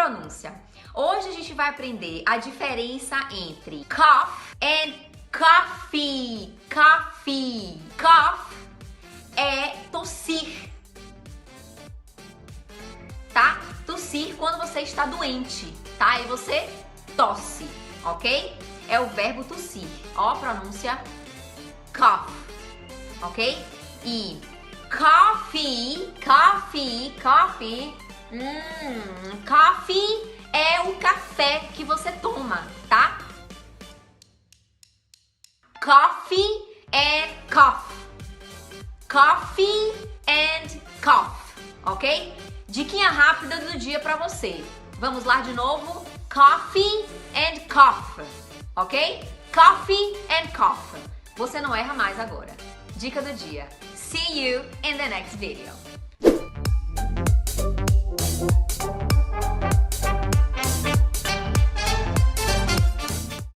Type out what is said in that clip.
pronúncia. Hoje a gente vai aprender a diferença entre cough and coffee. Coffee. Cough é tossir, tá? Tossir quando você está doente, tá? E você tosse, ok? É o verbo tossir. Ó, a pronúncia cough, ok? E coffee, coffee, coffee. Coffee é o café que você toma, tá? Coffee and cough. Coffee and cough, ok? Diquinha rápida do dia pra você. Vamos lá de novo. Coffee and cough, ok? Coffee and cough. Você não erra mais agora. Dica do dia. See you in the next video.